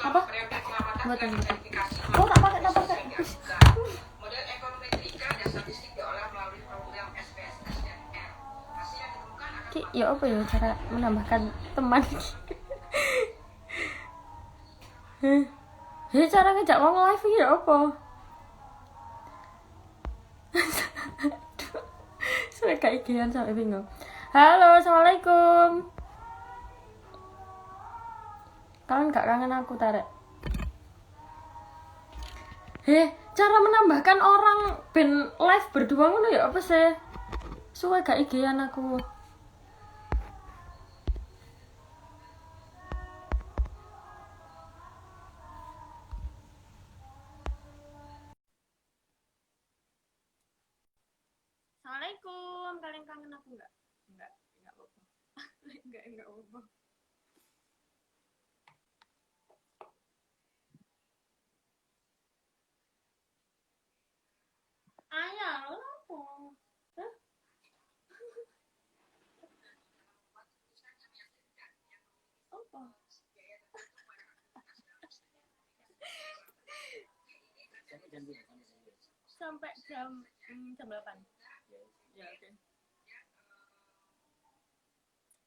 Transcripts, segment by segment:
Apa? Betul betul. Oh tak pakai tak pakai. Ki, ya apa ya cara menambahkan teman? Ya cara ngejak wong live ya apa? Sampai keigian sampai bingung. Halo, assalamualaikum. Kalian gak kangen aku tarik? Cara menambahkan orang ben live berdua ngono ya apa sih? Suwe gak igian aku. Assalamualaikum. Kalian kangen aku enggak? Enggak apa-apa. enggak apa-apa. Ayah, lo apa? Hah? Apa? Sampai jam 8. Ya, oke.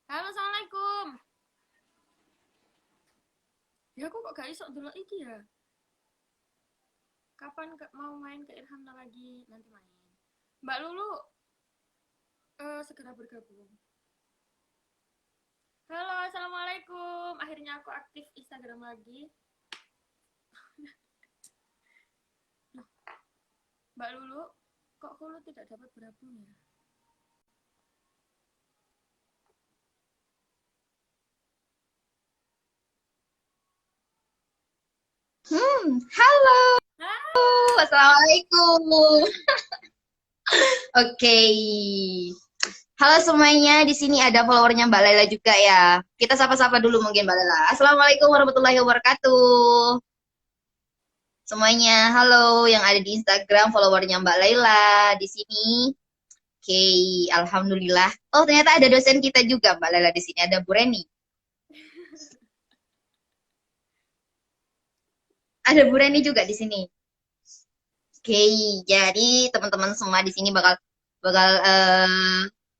Halo, assalamualaikum. Ya aku kok gak iso dulu iki ya. Kapan mau main ke Irhamna lagi? Nanti main. Mbak Lulu segera bergabung. Halo, assalamualaikum. Akhirnya aku aktif Instagram lagi. Mbak Lulu, kok Lulu tidak dapat bergabung ya? Halo, Halo. assalamualaikum. Oke, halo semuanya. Di sini ada followernya Mbak Laila juga ya. Kita sapa-sapa dulu mungkin Mbak Laila. Assalamualaikum warahmatullahi wabarakatuh. Semuanya, halo yang ada di Instagram followernya Mbak Laila di sini. Oke, alhamdulillah. Oh ternyata ada dosen kita juga Mbak Laila di sini. Ada Bu Reni. Ada Bu Reni juga di sini. Oke, jadi teman-teman semua di sini bakal bakal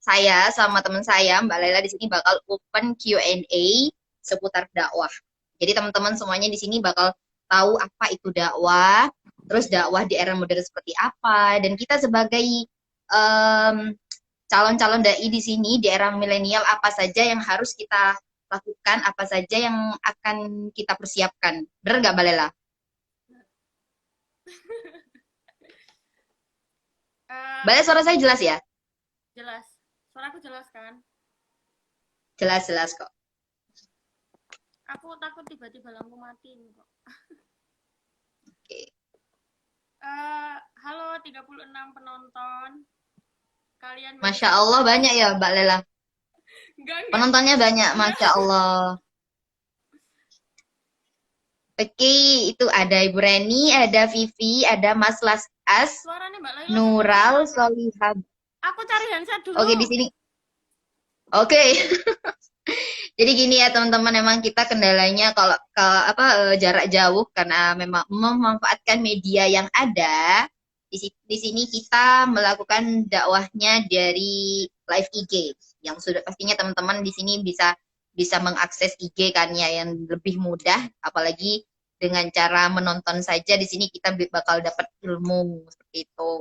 saya sama teman saya Mbak Laila di sini bakal open Q&A seputar dakwah. Jadi teman-teman semuanya di sini bakal tahu apa itu dakwah, terus dakwah di era modern seperti apa, dan kita sebagai calon-calon dai di sini di era milenial apa saja yang harus kita lakukan, apa saja yang akan kita persiapkan. Benar nggak Mbak Laila? Mbak Laila, suara saya jelas ya? Jelas. Suaraku jelas kan? Jelas-jelas kok. Aku takut tiba-tiba lampu mati kok. Oke. Halo 36 penonton. Kalian Masya Allah banyak ya Mbak Lela. enggak. Penontonnya banyak, Masya Allah. Oke, itu ada Ibu Reni, ada Vivi, ada Mas Las As, Suaranya Mbak Laila. Nural, Solihab. Aku cari handset dulu. Oke, di sini. Oke. Jadi gini ya teman-teman, memang kita kendalanya kalau ke jarak jauh karena memang memanfaatkan media yang ada. Di sini kita melakukan dakwahnya dari live IG yang sudah pastinya teman-teman di sini bisa bisa mengakses IG kan ya yang lebih mudah, apalagi dengan cara menonton saja di sini kita bakal dapat ilmu seperti itu.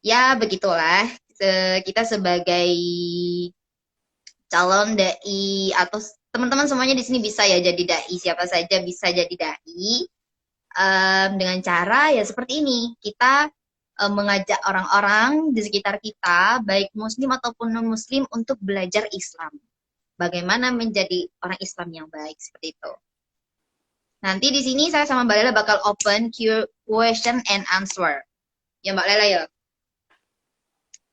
Ya begitulah, kita sebagai calon dai atau teman-teman semuanya di sini bisa ya jadi dai, siapa saja bisa jadi dai dengan cara ya seperti ini, kita mengajak orang-orang di sekitar kita baik muslim ataupun non muslim untuk belajar Islam, bagaimana menjadi orang Islam yang baik seperti itu. Nanti di sini saya sama Mbak Lela bakal open question and answer ya Mbak Lela ya.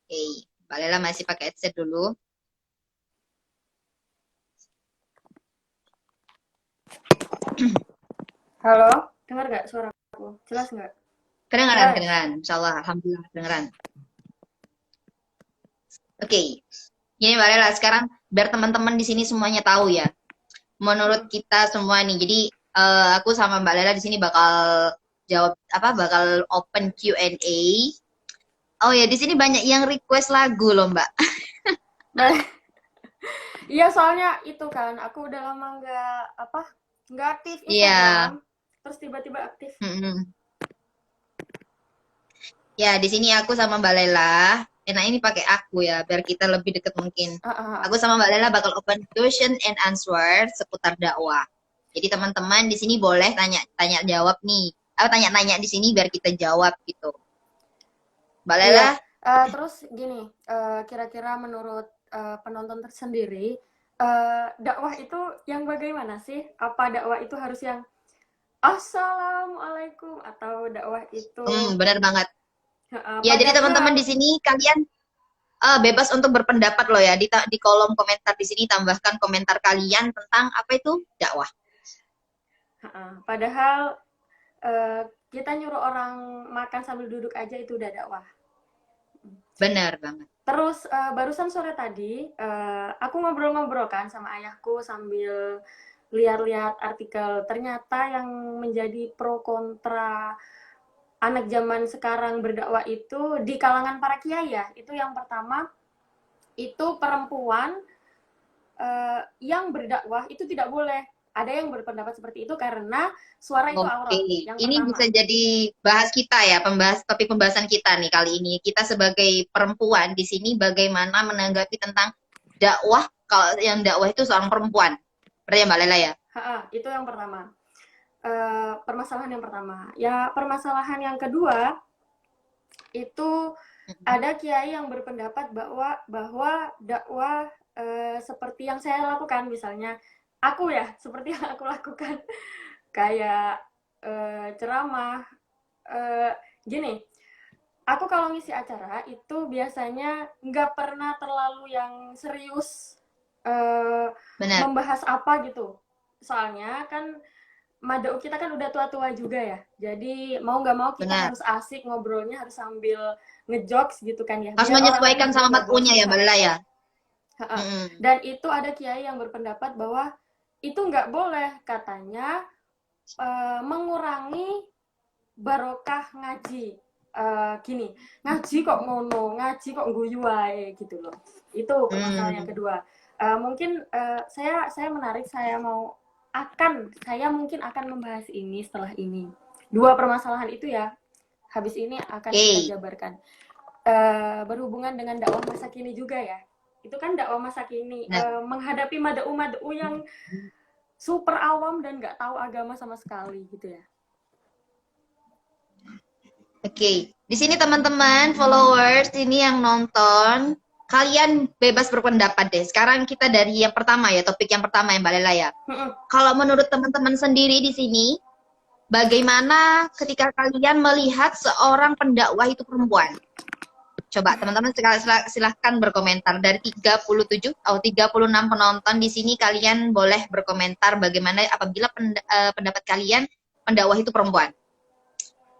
Oke, Mbak Lela masih pakai headset dulu. Halo, dengar nggak suaraku? Jelas nggak? Kedengaran, kedengaran. Insyaallah, alhamdulillah kedengaran. Oke. Gini Mbak Lela, sekarang biar teman-teman di sini semuanya tahu ya. Menurut kita semua nih, jadi aku sama Mbak Lela di sini bakal jawab bakal open Q&A. Oh ya, di sini banyak yang request lagu loh, Mbak. Nah, iya soalnya itu kan aku udah lama nggak aktif Iya. Instagram, terus tiba-tiba aktif. Mm-mm. Ya, di sini aku sama Mbak Lela. Enak ini pakai aku ya, biar kita lebih dekat mungkin. Ah, ah, ah. Aku sama Mbak Lela bakal open question and answer seputar dakwah. Jadi teman-teman di sini boleh tanya jawab nih. Tanya-tanya di sini biar kita jawab gitu. Mbak Iya. Lela, Terus gini, kira-kira menurut penonton tersendiri, dakwah itu yang bagaimana sih? Apa dakwah itu harus yang Assalamualaikum atau dakwah itu benar banget. Ya, jadi teman-teman padahal di sini kalian bebas untuk berpendapat loh ya di kolom komentar di sini, tambahkan komentar kalian tentang apa itu dakwah. padahal kita nyuruh orang makan sambil duduk aja itu udah dakwah. Benar banget. Terus barusan sore tadi aku ngobrol-ngobrol kan sama ayahku sambil lihat-lihat artikel. Ternyata yang menjadi pro kontra anak zaman sekarang berdakwah itu di kalangan para kiai ya. Itu yang pertama, itu perempuan yang berdakwah itu tidak boleh. Ada yang berpendapat seperti itu karena suara itu aurat. Oke, Yang ini pertama. bisa jadi bahas kita ya, topik pembahasan kita nih kali ini. Kita sebagai perempuan di sini bagaimana menanggapi tentang dakwah, kalau yang dakwah itu seorang perempuan. Berarti ya Mbak Lela ya? Itu yang pertama. Permasalahan yang pertama. Ya, permasalahan yang kedua itu ada kiai yang berpendapat bahwa dakwah seperti yang saya lakukan, misalnya aku ya, seperti yang aku lakukan kayak ceramah gini. Aku kalau ngisi acara itu biasanya nggak pernah terlalu yang serius membahas apa gitu. Soalnya kan Madau kita kan udah tua-tua juga ya. Jadi mau nggak mau kita harus asik ngobrolnya, harus sambil ngejokes gitu kan ya. Harus menyesuaikan sama matmunya ya Mbak Lela ya. Dan itu ada kiai yang berpendapat bahwa itu nggak boleh, katanya mengurangi barokah ngaji. Gini, ngaji kok ngono, ngaji kok guyu wae gitu loh. Itu permasalahan yang kedua. Mungkin saya menarik, saya mungkin akan membahas ini setelah ini. Dua permasalahan itu ya, habis ini akan kita jabarkan. Berhubungan dengan dakwah masa kini juga ya. Itu kan dakwah masa kini, menghadapi mad'u yang super awam dan nggak tahu agama sama sekali gitu ya. Oke, di sini teman-teman followers ini yang nonton, kalian bebas berpendapat deh. Sekarang kita dari yang pertama ya, topik yang pertama ya Mbak Lela ya. Kalau menurut teman-teman sendiri di sini, bagaimana ketika kalian melihat seorang pendakwah itu perempuan? Coba teman-teman silahkan berkomentar. Dari 36 penonton di sini, kalian boleh berkomentar bagaimana apabila pendapat kalian pendakwah itu perempuan.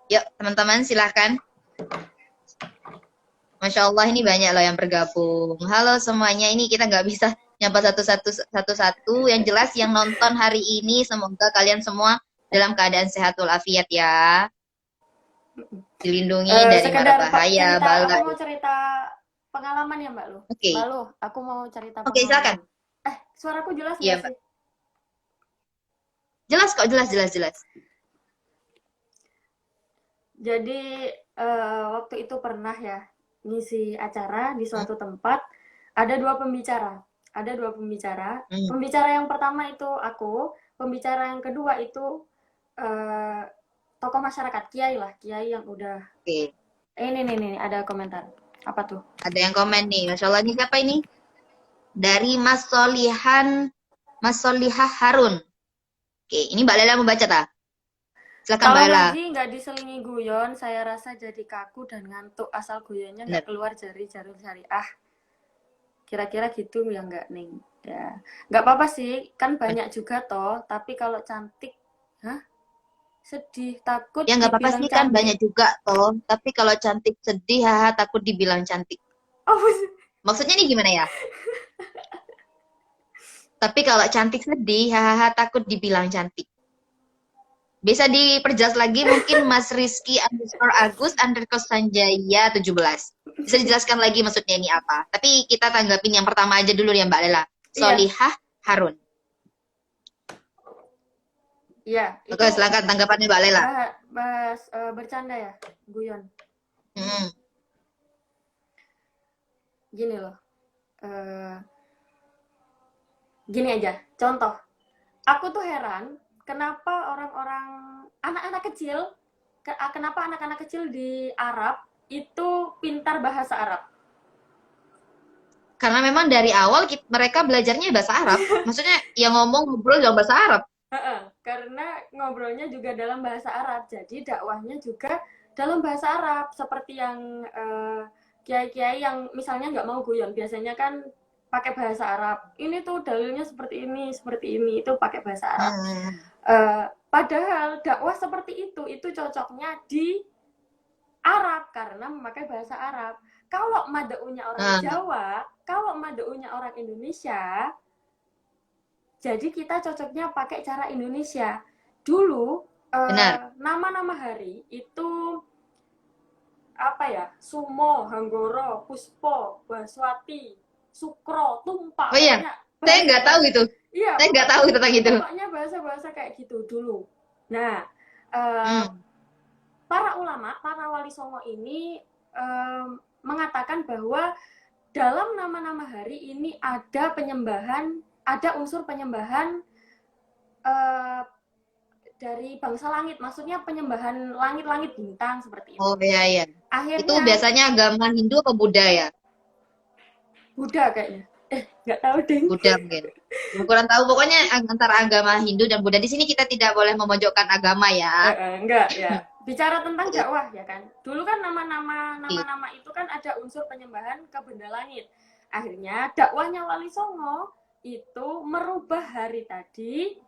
Yuk teman-teman silahkan. Masya Allah ini banyak loh yang bergabung. Halo semuanya, ini kita nggak bisa nyapa satu-satu. Yang jelas yang nonton hari ini, semoga kalian semua dalam keadaan sehat walafiat ya. Dilindungi dari mara bahaya, bala. Aku mau cerita pengalaman ya Mbak Lu. Mbak Lu, aku mau cerita pengalaman. Oke, silakan. Suaraku jelas nggak sih? Jelas kok, jelas. Jadi waktu itu pernah ya ngisi acara di suatu tempat, ada dua pembicara. Pembicara yang pertama itu aku, pembicara yang kedua itu tokoh masyarakat, kiai yang udah. Ini ada komentar. Apa tuh? Ada yang komen nih, Masya Allah, ini siapa ini? Dari Mas Solihah Harun. Oke, ini Mbak Lela membaca tak? Silakan Mbak Lela. Kalau ngaji nggak diselingi guyon, saya rasa jadi kaku dan ngantuk asal guyonnya nggak keluar dari jalur syariah. Kira-kira gitu ya nggak Ning? Ya, nggak apa-apa sih, kan banyak juga toh. Tapi kalau cantik, sedih, takut. Ya nggak apa-apa sih, kan banyak juga toh. Tapi kalau cantik sedih, takut dibilang cantik. Maksudnya nih gimana ya? Tapi kalau cantik sedih, takut dibilang cantik. Bisa diperjelas lagi mungkin Mas Rizky _Agus_Sanjaya 17. Bisa dijelaskan lagi maksudnya ini apa? Tapi kita tanggapin yang pertama aja dulu ya Mbak Lela. Iya, Solihah Harun. iya. Itu Oke, silakan tanggapannya Mbak Lela. bahas bercanda ya, guyon. Hmm. Gini loh. Gini aja, contoh. Aku tuh heran kenapa orang-orang anak-anak kecil, kenapa anak-anak kecil di Arab itu pintar bahasa Arab. Karena memang dari awal mereka belajarnya bahasa Arab. Maksudnya yang ngobrol dalam bahasa Arab. Karena ngobrolnya juga dalam bahasa Arab, jadi dakwahnya juga dalam bahasa Arab. Seperti yang kiai-kiai yang misalnya nggak mau guyon, biasanya kan pakai bahasa Arab. Ini tuh dalilnya seperti ini, itu pakai bahasa Arab. Padahal dakwah seperti itu cocoknya di Arab karena memakai bahasa Arab. Kalau madaunya orang Jawa, kalau madaunya orang Indonesia, jadi kita cocoknya pakai cara Indonesia. Dulu nama-nama hari itu apa ya? Sumo, Hanggoro, Puspo, Baswati, Sukro, Tumpak. Oh iya, saya nggak tahu itu. Iya, saya nggak tahu tentang itu. Pokoknya bahasa-bahasa kayak gitu dulu. Nah, para ulama, para wali songo ini mengatakan bahwa dalam nama-nama hari ini ada penyembahan, ada unsur penyembahan dari bangsa langit, maksudnya penyembahan langit-langit bintang seperti itu. Oh iya iya. Akhirnya, itu biasanya agama Hindu apa Buddha ya? Buddha kayaknya. Nggak tahu deh. Buddha mungkin. Kurang tahu. Pokoknya antara agama Hindu dan Buddha. Di sini kita tidak boleh memojokkan agama ya. Enggak ya. Bicara tentang dakwah ya kan. Dulu kan nama-nama itu kan ada unsur penyembahan ke benda langit. Akhirnya dakwahnya Wali Songo itu merubah hari tadi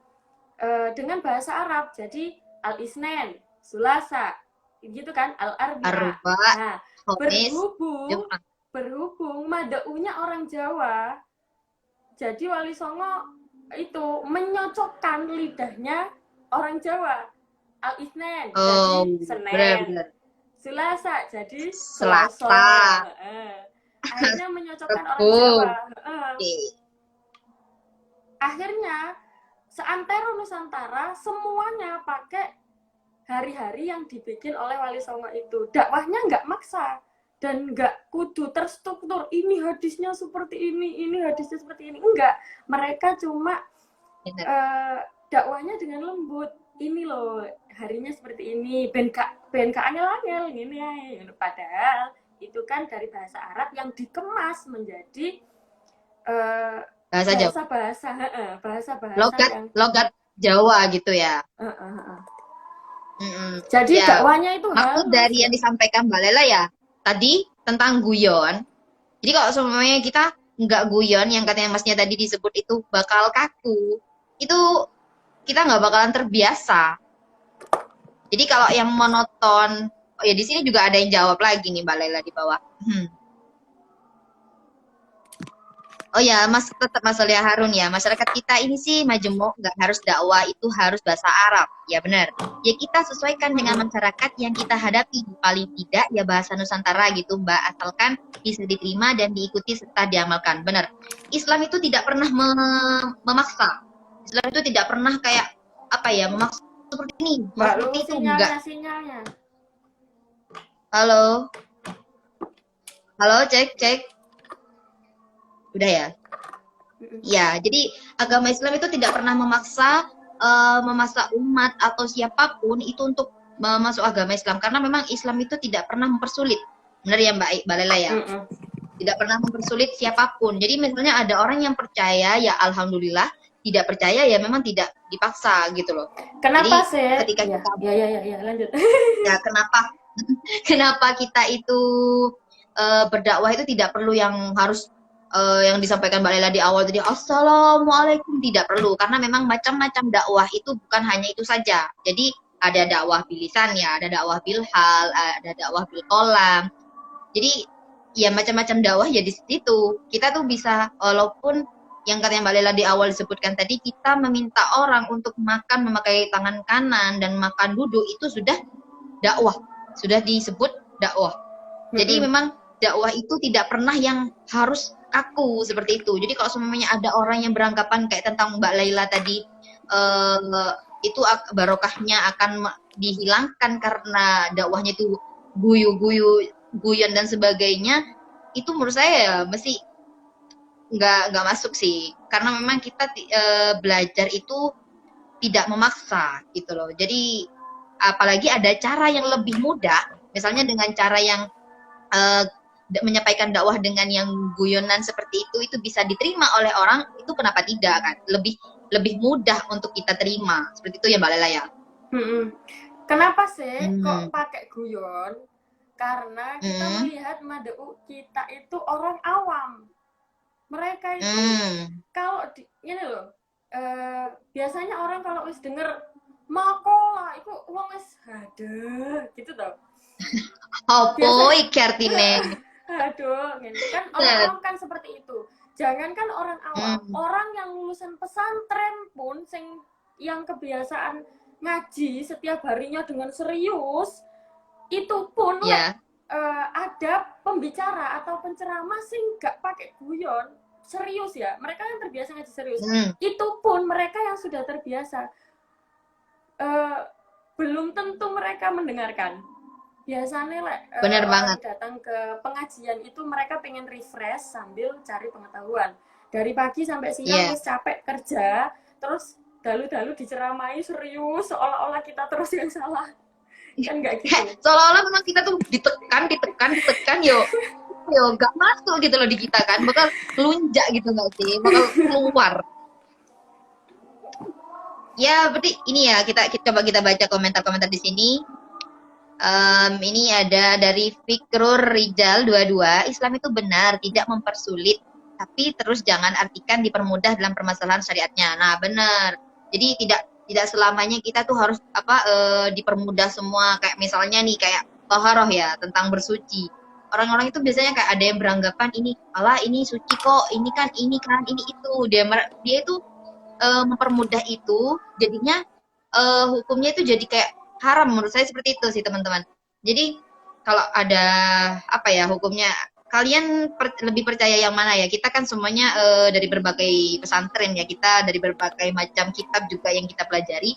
dengan bahasa Arab. Jadi Al-Isnen, Sulasa, gitu kan, Al-Arbi'a. Nah, berhubung madaunya orang Jawa, jadi Wali Songo itu menyocokkan lidahnya orang Jawa. Al-Isnen jadi Senin, bener. Selasa jadi Selasa. Akhirnya menyocokkan orang Jawa. Akhirnya seantero Nusantara semuanya pakai hari-hari yang dibikin oleh Wali Songo itu. Dakwahnya nggak maksa dan nggak kudu terstruktur. Ini hadisnya seperti ini hadisnya seperti ini. Enggak, mereka cuma dakwahnya dengan lembut. Ini loh harinya seperti ini. BNK angel-angel gini ya. Padahal itu kan dari bahasa Arab yang dikemas menjadi bahasa logat Jawa gitu ya. Jadi ya, dakwahnya itu maksud dari yang disampaikan Mbak Lela ya tadi tentang guyon. Jadi kalau semuanya kita nggak guyon, yang katanya masnya tadi disebut itu bakal kaku, itu kita nggak bakalan terbiasa. Jadi kalau yang monoton, oh ya di sini juga ada yang jawab lagi nih Mbak Lela di bawah. Oh ya, tetap Mas Solihah Harun ya. Masyarakat kita ini sih majemuk, nggak harus dakwah itu harus bahasa Arab. Ya benar. Ya kita sesuaikan dengan masyarakat yang kita hadapi. Paling tidak ya bahasa Nusantara gitu Mbak. Asalkan bisa diterima dan diikuti serta diamalkan. Benar. Islam itu tidak pernah memaksa. Islam itu tidak pernah kayak apa ya, memaksa seperti ini. Seperti itu enggak. Sinyalnya. Halo. Halo, cek. Udah ya? Ya, jadi agama Islam itu tidak pernah memaksa umat atau siapapun itu untuk masuk agama Islam. Karena memang Islam itu tidak pernah mempersulit. Benar ya Mbak Lela ya? Tidak pernah mempersulit siapapun. Jadi misalnya ada orang yang percaya, ya Alhamdulillah. Tidak percaya, ya memang tidak dipaksa gitu loh. Kenapa jadi, sih? Ketika kita... Ya, lanjut. Ya, kenapa kita itu berdakwah itu tidak perlu yang harus yang disampaikan Mbak Lela di awal tadi, Assalamualaikum, tidak perlu, karena memang macam-macam dakwah itu bukan hanya itu saja. Jadi ada dakwah bilisan ya, ada dakwah bilhal, ada dakwah bilkolam. Jadi ya macam-macam dakwah ya di situ. Kita tuh bisa, walaupun yang katanya Mbak Lela di awal disebutkan tadi, kita meminta orang untuk makan memakai tangan kanan dan makan duduk, itu sudah dakwah, sudah disebut dakwah. Jadi memang dakwah itu tidak pernah yang harus kaku seperti itu. Jadi kalau semuanya ada orang yang beranggapan kayak tentang Mbak Laila tadi, itu barokahnya akan dihilangkan karena dakwahnya itu guyon dan sebagainya, itu menurut saya ya mesti nggak masuk sih, karena memang kita belajar itu tidak memaksa gitu loh. Jadi apalagi ada cara yang lebih mudah, misalnya dengan cara yang menyampaikan dakwah dengan yang guyonan seperti itu bisa diterima oleh orang, itu kenapa tidak kan? Lebih mudah untuk kita terima. Seperti itu ya Mbak Lela ya. Kenapa sih kok pakai guyon? Karena kita melihat madeu kita itu orang awam. Mereka itu kalau ini loh, biasanya orang kalau wis denger makola itu wong wis ada gitu tau. Apa iki artine? Aduh, kan orang awam kan seperti itu. Jangankan orang awam, orang yang lulusan pesantren pun yang kebiasaan ngaji setiap harinya dengan serius, itu pun ada pembicara atau penceramah sing gak pakai guyon, serius ya. Mereka yang terbiasa ngaji serius. Itu pun mereka yang sudah terbiasa, belum tentu mereka mendengarkan. Biasanya benar banget, datang ke pengajian itu mereka pengen refresh sambil cari pengetahuan. Dari pagi sampai siang wis capek kerja, terus dalu-dalu diceramai serius seolah-olah kita terus yang salah. Kan nggak gitu. Seolah-olah memang kita tuh ditekan yo gak masuk gitu loh di kita kan, bakal lunjak gitu nggak sih, bakal keluar. Ya berarti ini ya, kita coba kita baca komentar-komentar di sini. Ini ada dari Fikrur Rijal 22, Islam itu benar tidak mempersulit, tapi terus jangan artikan dipermudah dalam permasalahan syariatnya. Nah benar, jadi tidak selamanya kita tuh harus dipermudah semua. Kayak misalnya nih kayak toharoh ya, tentang bersuci. Orang-orang itu biasanya kayak ada yang beranggapan ini suci kok, ini itu. Dia itu mempermudah itu, jadinya hukumnya itu jadi kayak haram. Menurut saya seperti itu sih teman-teman. Jadi kalau ada hukumnya, kalian lebih percaya yang mana ya? Kita kan semuanya dari berbagai pesantren ya, kita dari berbagai macam kitab juga yang kita pelajari.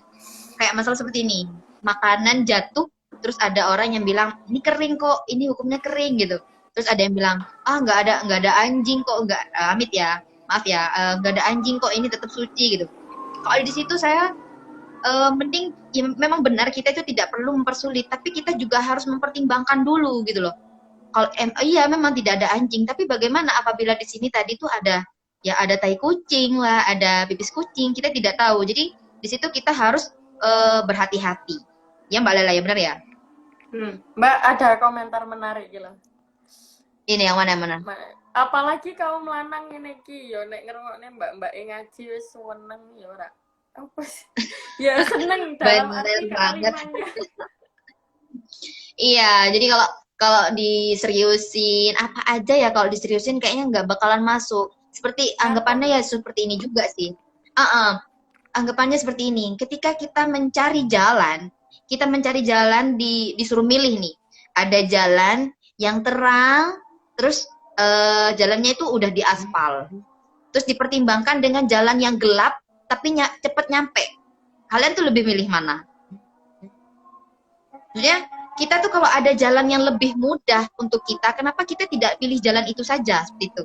Kayak masalah seperti ini, makanan jatuh, terus ada orang yang bilang ini kering kok, ini hukumnya kering gitu. Terus ada yang bilang nggak ada anjing kok, maaf ya, nggak ada anjing kok, ini tetap suci gitu. Kalau di situ saya mending ya, memang benar kita itu tidak perlu mempersulit, tapi kita juga harus mempertimbangkan dulu gitu loh. Kalau iya memang tidak ada anjing, tapi bagaimana apabila di sini tadi tuh ada tai kucing lah, ada pipis kucing, kita tidak tahu. Jadi di situ kita harus berhati-hati. Ya Mbak Lela ya, benar ya? Mbak ada komentar menarik gitu. Ini yang mana? Apalagi kaum lanang ini ki, yo nek ngrungokne mbak-mbak ngaji wis seneng ya ora. Apa sih? Ya seneng dalam arti kalimatnya. Iya, jadi kalau diseriusin apa aja ya, kalau diseriusin kayaknya nggak bakalan masuk. Seperti anggapannya ya seperti ini juga sih. Anggapannya seperti ini. Ketika kita mencari jalan disuruh milih nih. Ada jalan yang terang, terus jalannya itu udah diaspal. Terus dipertimbangkan dengan jalan yang gelap tapi cepet nyampe. Kalian tuh lebih milih mana? Maksudnya kita tuh kalau ada jalan yang lebih mudah untuk kita, kenapa kita tidak pilih jalan itu saja seperti itu?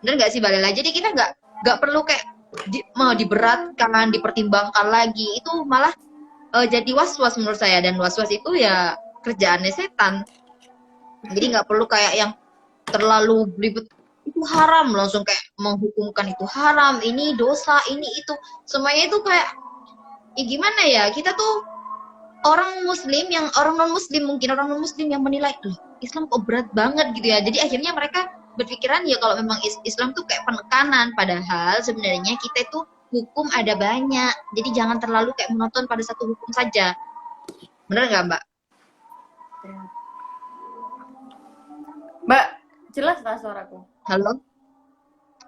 Benar nggak sih Mbak Lela? Jadi kita nggak perlu kayak diberatkan, dipertimbangkan lagi. Itu malah jadi was-was menurut saya, dan was-was itu ya kerjaannya setan. Jadi nggak perlu kayak yang terlalu ribet. Itu haram, langsung kayak menghukumkan itu haram, ini dosa, ini itu, semuanya itu kayak gimana ya, kita tuh orang muslim yang orang non muslim yang menilai Islam kok berat banget gitu ya. Jadi akhirnya mereka berpikiran ya kalau memang Islam tuh kayak penekanan, padahal sebenarnya kita itu hukum ada banyak, jadi jangan terlalu kayak menonton pada satu hukum saja. Bener nggak Mbak? Mbak, jelas tak suaraku? Halo?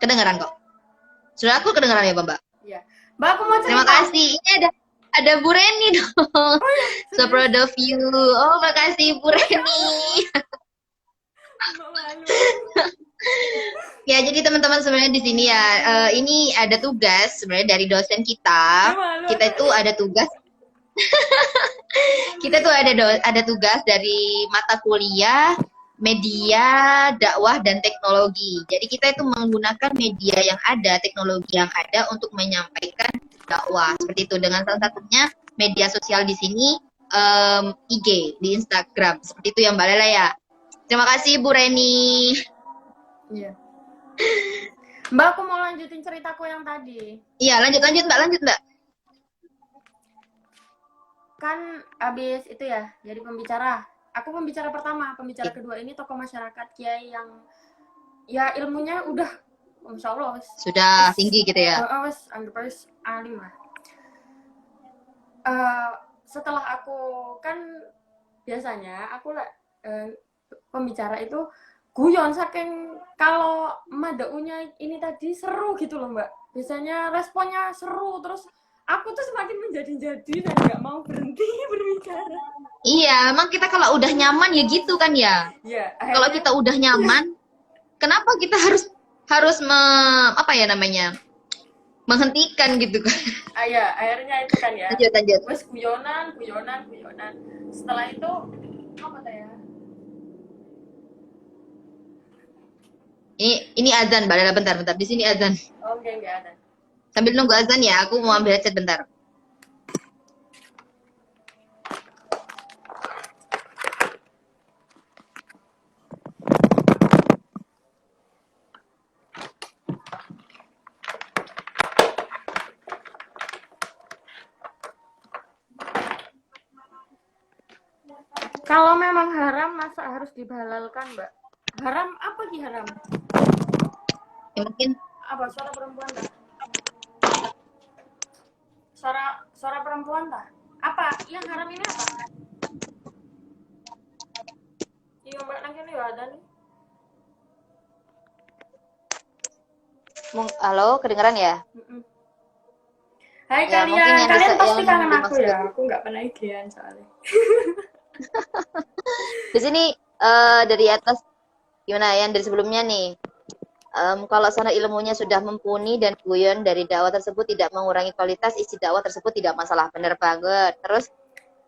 Kedengaran kok? Sudah aku kedengaran ya, Mbak? Iya. Mbak, aku mau Terima cerita. kasih. Ini ada Bu Reni dong. Oh ya, So serius. proud of you. Oh, makasih Bu Oh ya Reni. Allah, Mbak malu. Ya, jadi teman-teman sebenarnya di sini ya, ini ada tugas sebenarnya dari dosen Ya kita. malu Kita aku itu ini. ada tugas, kita tuh ada tugas dari mata kuliah media, dakwah dan teknologi. Jadi kita itu menggunakan media yang ada, teknologi yang ada untuk menyampaikan dakwah. Seperti itu dengan salah satunya media sosial di sini IG di Instagram. Seperti itu ya Mbak Lela ya. Terima kasih Bu Reni. Iya. Mbak, aku mau lanjutin ceritaku yang tadi. Iya, lanjut Mbak. Kan abis itu ya, jadi pembicara. Aku pembicara pertama, pembicara kedua ini tokoh masyarakat, kiai yang ya ilmunya udah, Masya Allah, Sudah tinggi gitu ya. anggap alim lah. Setelah aku kan biasanya aku pembicara itu guyon, saking kalau madaunya ini tadi seru gitu loh Mbak. Biasanya responnya seru, terus aku tuh semakin menjadi-jadi dan nggak mau berhenti berbicara. Iya, emang kita kalau udah nyaman ya gitu kan ya. Ya, Kalau akhirnya kita udah nyaman, kenapa kita harus apa ya namanya? Menghentikan gitu kan. ya akhirnya itu kan ya. Lanjut. Terus guyonan. Setelah itu apa tuh ya? Ini azan, Mbak Lela, bentar. Di sini azan. Oke, nggak ada. Sambil nunggu azan ya, aku mau ambil headset bentar. Kalau memang haram, masa harus dihalalkan, Mbak? Haram apa sih haram? Ya, mungkin Apa suara perempuan tak? Suara perempuan tak? Apa? Yang haram ini apa? Iya Mbak, nang kene ya ada nih. halo, kedengeran ya? Hai Ya, mungkin kalian, yang kalian bisa pasti yang kangen aku dimaksud ya. Aku nggak pernah idean soalnya. di sini dari atas gimana yang dari sebelumnya nih. Kalau sana ilmunya sudah mumpuni dan guyon dari dakwah tersebut tidak mengurangi kualitas, isi dakwah tersebut tidak masalah. Bener banget. Terus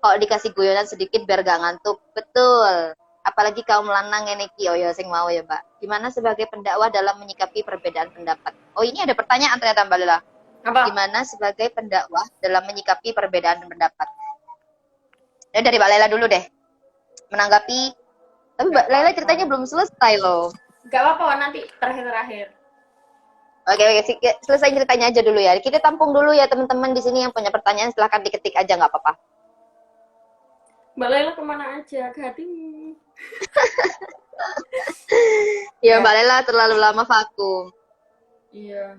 kalau dikasih guyonan sedikit biar gak ngantuk. Betul. Apalagi kaum lanang ini oh ya sing mau ya, Mbak. Gimana sebagai pendakwah dalam menyikapi perbedaan pendapat? Oh, ini ada pertanyaan ternyata Mbak Lela. Apa? Gimana sebagai pendakwah dalam menyikapi perbedaan pendapat? Ya, dari Mbak Lela dulu deh. Menanggapi. Tapi Mbak Lela ceritanya belum selesai loh. Gak apa-apa, nanti terakhir. Oke, selesai ceritanya aja dulu ya. Kita tampung dulu ya teman-teman di sini yang punya pertanyaan, silahkan diketik aja nggak apa-apa. Mbak Lela kemana aja? Ke hatimu. Ya, Mbak Lela terlalu lama vakum. Iya.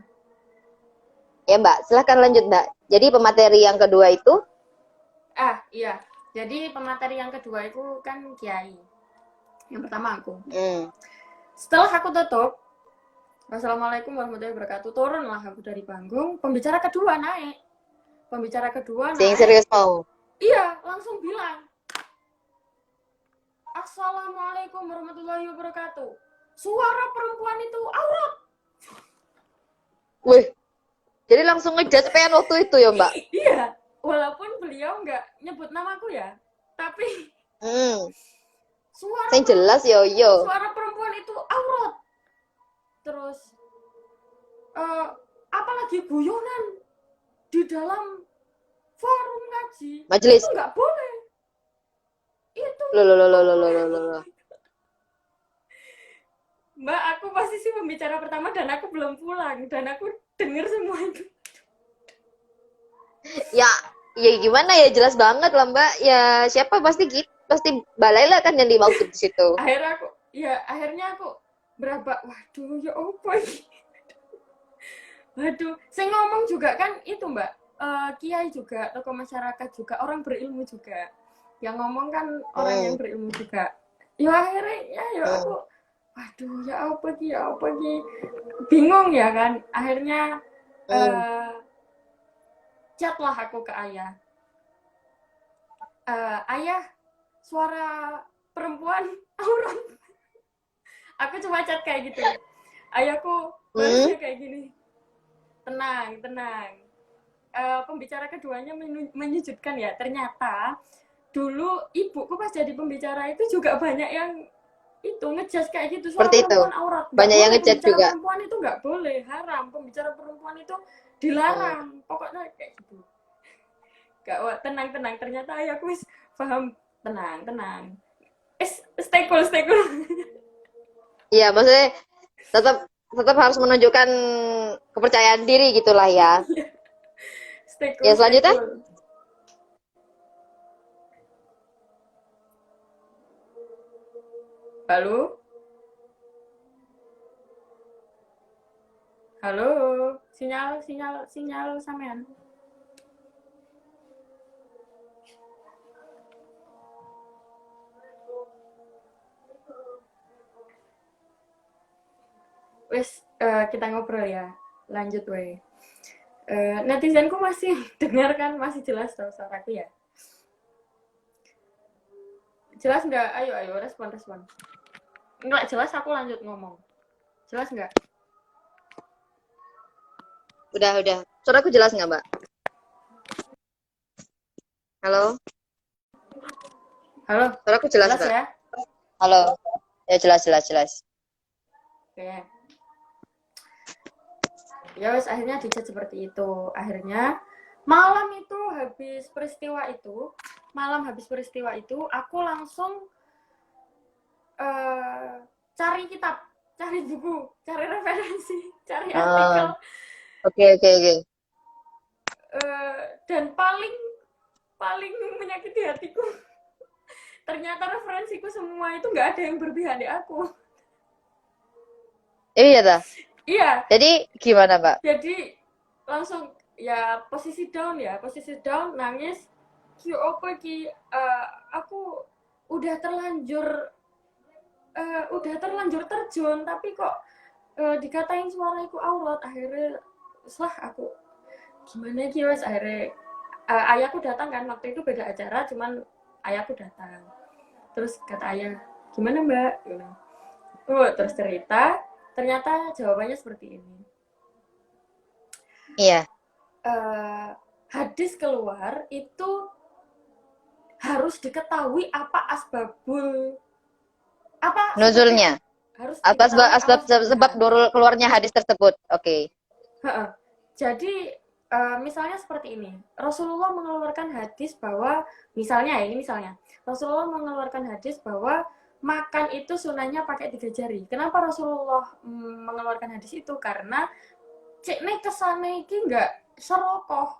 Ya Mbak, silahkan lanjut Mbak. Jadi pemateri yang kedua itu? Iya. Jadi pemateri yang kedua itu kan kiai. Yang pertama aku. Setelah aku tutup, Wassalamualaikum warahmatullahi wabarakatuh, turunlah aku dari panggung, pembicara kedua naik. Sing serius mau? Iya, langsung bilang, Assalamualaikum warahmatullahi wabarakatuh. Suara perempuan itu aurat. Wih, jadi langsung ngejudge pengen waktu itu ya Mbak? Iya, walaupun beliau nggak nyebut namaku ya, tapi Yang jelas yo. Suara perempuan itu aurat. Terus apalagi guyonan di dalam forum ngaji. Majelis. Itu nggak boleh. Itu. Loh. Mbak, aku posisi pembicara pertama dan aku belum pulang dan aku denger semua itu. Ya gimana ya, jelas banget lah Mbak. Ya siapa pasti gitu. Pasti Mbak Lela kan yang dimaksud di situ. Akhirnya aku berapa, waduh ya apa ini. Waduh, saya ngomong juga kan itu Mbak, kiai juga, tokoh masyarakat juga, orang berilmu juga. Yang ngomong kan orang yang berilmu juga. Ya akhirnya ya aku, waduh ya apa ki, bingung ya kan. Akhirnya Hmm. Chat lah aku ke ayah. Ayah, suara perempuan aurat. Aku cuma chat kayak gitu. Ayahku Hmm. balasnya kayak gini. Tenang, tenang. Pembicara keduanya menyejutkan ya. Ternyata dulu ibuku pas jadi pembicara itu juga banyak yang itu ngejudge kayak gitu, suara Seperti itu. perempuan aurat nggak Banyak yang boleh, ngechat pembicara juga. perempuan itu nggak boleh, haram, pembicara perempuan itu Hmm. dilarang, pokoknya kayak gitu. Gak, wah, tenang tenang, ternyata ayahku wis paham. Tenang tenang, stay cool stay cool. Iya, maksudnya tetap tetap harus menunjukkan kepercayaan diri gitulah ya. Stay Ya cool stay selanjutnya, cool. Halo, halo, sinyal sinyal sinyal sampean. Wes, kita ngobrol ya, lanjut weh. Netizenku masih dengar kan, masih jelas tau suaraku ya? Jelas nggak? Ayo ayo, respon respon. Nggak jelas aku lanjut ngomong. Jelas nggak? udah. Suaraku jelas nggak, Mbak? Halo? Halo, Suaraku jelas, jelas Mbak? ya? Halo? Ya jelas. Oke. Ya wes, akhirnya dicat seperti itu. Akhirnya malam itu habis peristiwa itu aku langsung cari kitab, cari buku, cari referensi, cari Ah, artikel. oke. Dan paling paling menyakiti hatiku, ternyata referensiku semua itu nggak ada yang berpihak di aku. Iya dah. Iya, Jadi gimana, Mbak? jadi langsung ya posisi down nangis. Ki apa ki, aku udah terlanjur terjun, tapi kok dikatain suaraiku aurat. Akhirnya setelah aku gimana ki wes, akhirnya ayahku datang kan, waktu itu beda acara, cuman ayahku datang. Terus kata ayah, gimana mbak? Terus cerita, ternyata jawabannya seperti ini. Iya, Hadis keluar itu harus diketahui apa asbabul, apa sebabnya, nuzulnya. harus Apa diketahui apa sebab sebabnya. keluarnya hadis tersebut? Oke. Jadi misalnya seperti ini, Rasulullah mengeluarkan hadis bahwa misalnya Rasulullah mengeluarkan hadis bahwa makan itu sunahnya pakai 3 jari. Kenapa Rasulullah mengeluarkan hadis itu? Karena cek nih kesana iki nggak serokoh,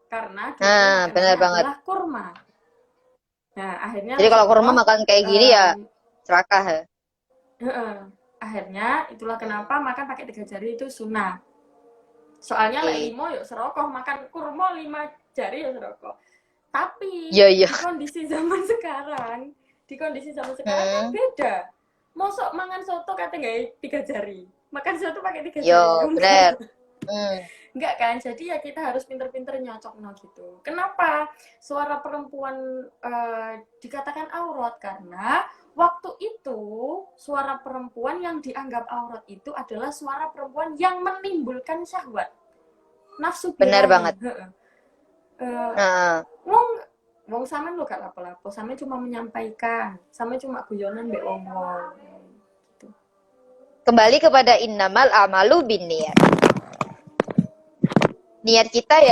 karena di situ Nah, benar makanannya banget. adalah kurma. Nah, akhirnya Jadi kalau kurma Rasulullah makan kayak gini ya um, serakah ya. akhirnya itulah kenapa makan pakai 3 jari itu sunnah. Soalnya lek Oke. limo yuk serokoh, makan kurma 5 jari ya serokoh. Tapi Iya. di kondisi zaman sekarang kan Hmm. beda. Mosok mangan soto kata nggak 3 jari, makan soto pakai 3 jari, Yo, benar. enggak. Hmm. Enggak kan, jadi ya kita harus pinter-pinter nyocok no gitu. Kenapa suara perempuan dikatakan aurat? Karena waktu itu suara perempuan yang dianggap aurat itu adalah suara perempuan yang menimbulkan syahwat, nafsu Benar birahi. banget. Eh, Nah, wong wong sampean lo gak lapo-lapo, sampean cuma menyampaikan, sampean cuma guyonan mbek wong-wong gitu. kembali kepada innamal a'malu binniyat. Niat kita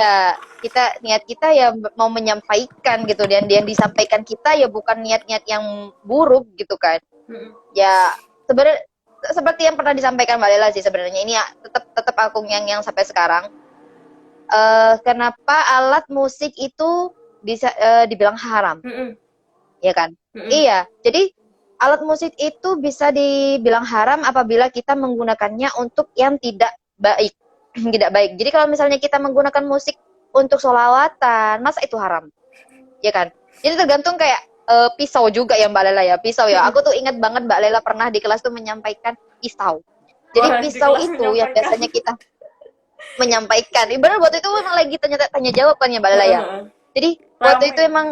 ya mau menyampaikan gitu, dan yang disampaikan kita ya bukan niat-niat yang buruk gitu kan. Ya sebenarnya seperti yang pernah disampaikan Mbak Lela sih, sebenarnya ini ya, tetap aku yang sampai sekarang. Kenapa alat musik itu bisa dibilang haram, ya kan? Iya, jadi alat musik itu bisa dibilang haram apabila kita menggunakannya untuk yang tidak baik. Tidak baik. Jadi kalau misalnya kita menggunakan musik untuk sholawatan, masa itu haram? Ya kan? Jadi tergantung kayak pisau juga ya Mbak Lela ya. Pisau ya. Aku tuh ingat banget Mbak Lela pernah di kelas tuh menyampaikan pisau. Jadi Wah, di pisau kelas itu yang menyampaikan. biasanya kita menyampaikan. Ibarat waktu itu emang lagi tanya jawab kan ya Mbak Lela ya. Jadi waktu itu Rame. emang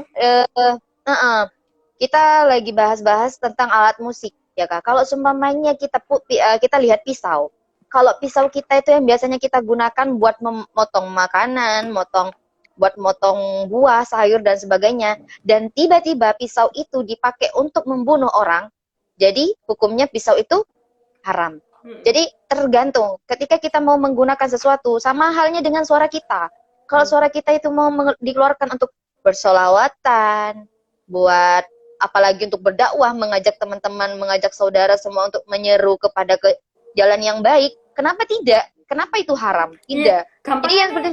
kita lagi bahas-bahas tentang alat musik ya Kak. Kalau seumpamanya kita lihat pisau. Kalau pisau kita itu yang biasanya kita gunakan buat memotong makanan, buat motong buah, sayur dan sebagainya, dan tiba-tiba pisau itu dipakai untuk membunuh orang, jadi hukumnya pisau itu haram. Jadi tergantung ketika kita mau menggunakan sesuatu, sama halnya dengan suara kita. Kalau suara kita itu mau dikeluarkan untuk bersolawatan, buat apalagi untuk berdakwah, mengajak teman-teman, mengajak saudara semua untuk menyeru kepada jalan yang baik, kenapa tidak? Kenapa itu haram? Iya, Tidak. Jadi yang seperti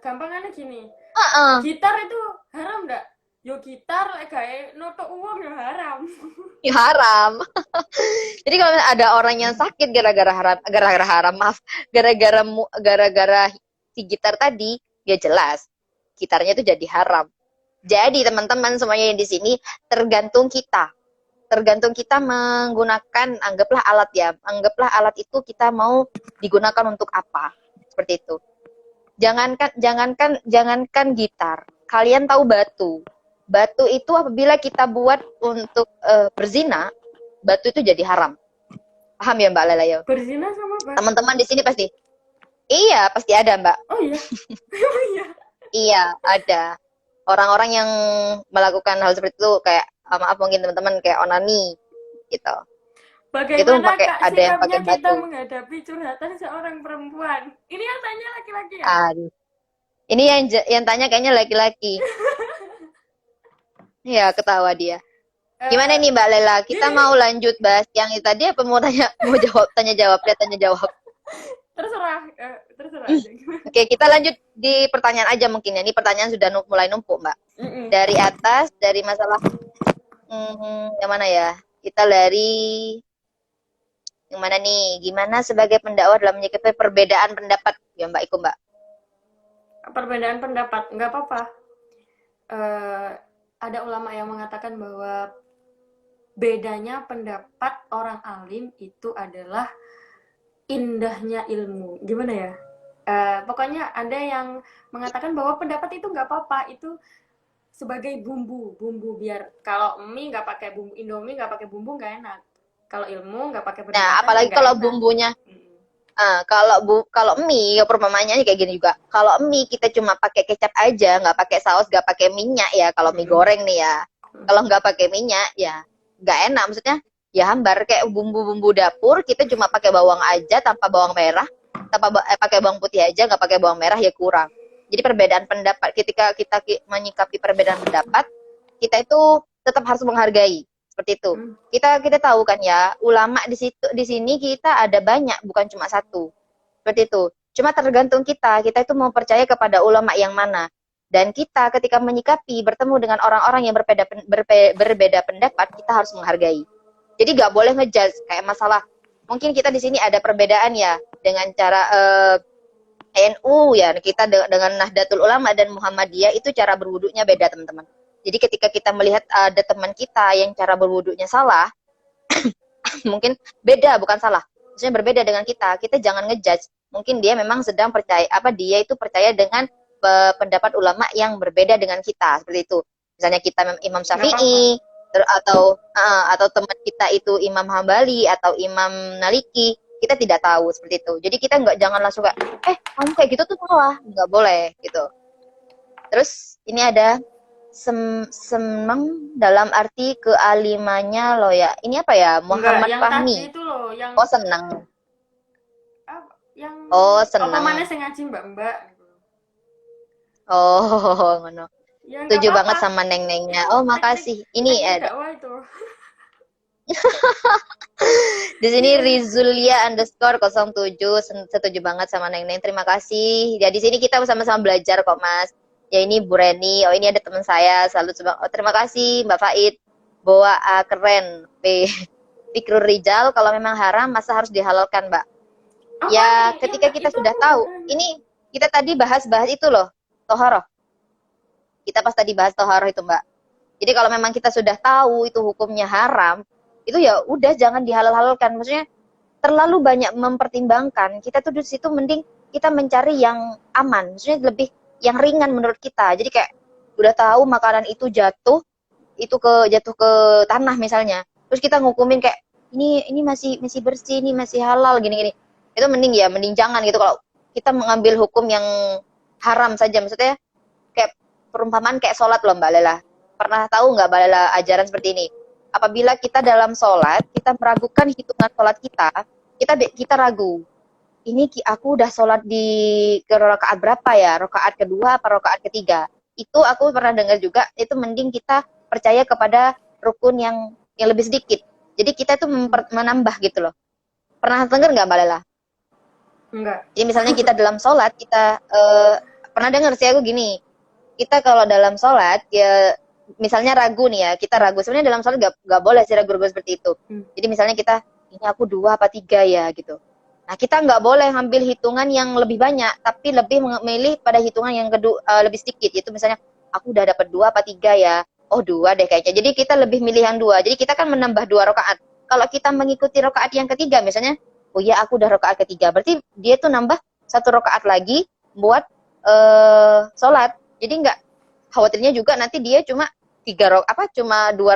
gampangannya gini. uh-uh, Gitar itu haram nggak? Yo gitar lek gawe notok uang yo haram. ya haram. Jadi kalau ada orang yang sakit gara-gara haram, maaf, gara-gara si gitar tadi, ya jelas gitarnya itu jadi haram. Jadi teman-teman semuanya yang di sini tergantung kita. Tergantung kita menggunakan, anggaplah alat ya. Anggaplah alat itu kita mau digunakan untuk apa. Seperti itu. Jangankan gitar. Kalian tahu batu. Batu itu apabila kita buat untuk berzina, batu itu jadi haram. Paham ya Mbak Lela ya? Berzina sama batu. Teman-teman di sini pasti. Iya, pasti ada Mbak. Oh iya. Oh iya. Iya, ada. Orang-orang yang melakukan hal seperti itu kayak maaf mungkin teman-teman kayak onani gitu. Itu Bagaimana pakai Kak ada yang sikapnya pakai kita batu. menghadapi curhatan seorang perempuan? Ini yang tanya laki-laki ya? Aduh. Ini yang tanya kayaknya laki-laki. Iya, ketawa dia. Gimana nih Mbak Lela? Kita Gini, mau lanjut bahas yang itu tadi apa mau tanya jawab, tanya jawab. terserah, terserah aja. Oke, kita lanjut di pertanyaan aja mungkin ya. Ini pertanyaan sudah mulai numpuk, Mbak. Dari atas, dari masalah yang mana ya? Kita dari yang mana nih? Gimana sebagai pendakwah dalam menyikapi perbedaan pendapat? Ya, Mbak Iku, Mbak. Perbedaan pendapat, nggak apa-apa. Ada ulama yang mengatakan bahwa bedanya pendapat orang alim itu adalah indahnya ilmu. Gimana ya? Pokoknya ada yang mengatakan bahwa pendapat itu nggak apa-apa, itu sebagai bumbu biar kalau mie nggak pakai bumbu, Indomie nggak pakai bumbu nggak enak. Kalau ilmu nggak pakai Nah, perdebatan apalagi nggak kalau enak. bumbunya kalau mie ya perumpamannya kayak gini juga. Kalau mie kita cuma pakai kecap aja, nggak pakai saus, nggak pakai minyak ya. Kalau mie goreng nih ya, kalau nggak pakai minyak ya nggak enak. Maksudnya ya hambar kayak bumbu-bumbu dapur kita cuma pakai bawang aja tanpa bawang merah, pakai bawang putih aja nggak pakai bawang merah ya kurang. Jadi perbedaan pendapat ketika kita menyikapi perbedaan pendapat, kita itu tetap harus menghargai. Seperti itu. Kita tahu kan ya, ulama di sini kita ada banyak, bukan cuma satu. Seperti itu. Cuma tergantung kita itu mau percaya kepada ulama yang mana. Dan kita ketika menyikapi bertemu dengan orang-orang yang berbeda pendapat, kita harus menghargai. Jadi nggak boleh ngejudge kayak masalah. Mungkin kita di sini ada perbedaan ya dengan cara NU ya, kita dengan Nahdlatul Ulama dan Muhammadiyah itu cara berwudunya beda teman-teman. Jadi ketika kita melihat ada teman kita yang cara berwudunya salah, mungkin beda, bukan salah. Maksudnya berbeda dengan kita jangan ngejudge. Mungkin dia memang sedang percaya, dia itu percaya dengan pendapat ulama yang berbeda dengan kita, seperti itu. Misalnya kita Imam Syafi'i, atau teman kita itu Imam Hambali atau Imam Maliki, kita tidak tahu seperti itu. Jadi kita jangan langsung kayak, kamu kayak gitu tuh salah, nggak boleh gitu. Terus ini ada senang dalam arti kealimannya loh ya. Ini apa ya? Muhammad yang Fahmi. tadi itu loh, yang Senang. yang Senang. apa mana sing ngaji mbak-mbak. Ngono. Ya, Setuju banget sama neng-nengnya. Makasih. Ini ada. Itu. Di sini Rizulia_07 setuju banget sama neng-neng. Terima kasih. Ya di sini kita sama-sama belajar kok, Mas. Ya ini Bu Reni, ini ada teman saya, salut terima kasih Mbak Faid. Boa keren. Fikrul Rijal, kalau memang haram masa harus dihalalkan, Mbak? Ya ketika kita sudah tahu, ini kita tadi bahas itu loh, toharoh. Kita pas tadi bahas toharoh itu, Mbak. Jadi kalau memang kita sudah tahu itu hukumnya haram, itu ya udah jangan dihalal-halalkan. Maksudnya terlalu banyak mempertimbangkan. Kita tuh di situ mending kita mencari yang aman, maksudnya lebih yang ringan menurut kita. Jadi kayak udah tahu makanan itu jatuh ke tanah misalnya, terus kita ngukumin kayak ini masih bersih, ini masih halal gini-gini, itu mending jangan gitu. Kalau kita mengambil hukum yang haram saja, maksudnya kayak perumpamaan kayak sholat loh Mbak Lela. Pernah tahu nggak Mbak Lela ajaran seperti ini? Apabila kita dalam sholat, kita meragukan hitungan sholat kita ragu. Ini aku udah sholat di ke rakaat berapa ya? Rakaat kedua apa rakaat ketiga? Itu aku pernah dengar juga, itu mending kita percaya kepada rukun yang lebih sedikit. Jadi kita itu menambah gitu loh. Pernah dengar nggak Mbak Lela? Enggak. Jadi misalnya kita dalam sholat, kita pernah dengar sih aku gini, kita kalau dalam sholat, ya misalnya ragu nih ya, kita ragu. Sebenarnya dalam sholat nggak boleh sih ragu-ragu seperti itu. Jadi misalnya kita, ini aku 2 apa 3 ya gitu. Nah kita nggak boleh ngambil hitungan yang lebih banyak, tapi lebih memilih pada hitungan yang kedua lebih sedikit. Itu misalnya, aku udah dapat 2 apa 3 ya, oh 2 deh kayaknya. Jadi kita lebih milih yang 2. Jadi kita kan menambah 2 rakaat. Kalau kita mengikuti rakaat yang ketiga misalnya, oh ya aku udah rakaat ketiga, berarti dia tuh nambah 1 rakaat lagi buat sholat. Jadi nggak, khawatirnya juga nanti dia cuma 2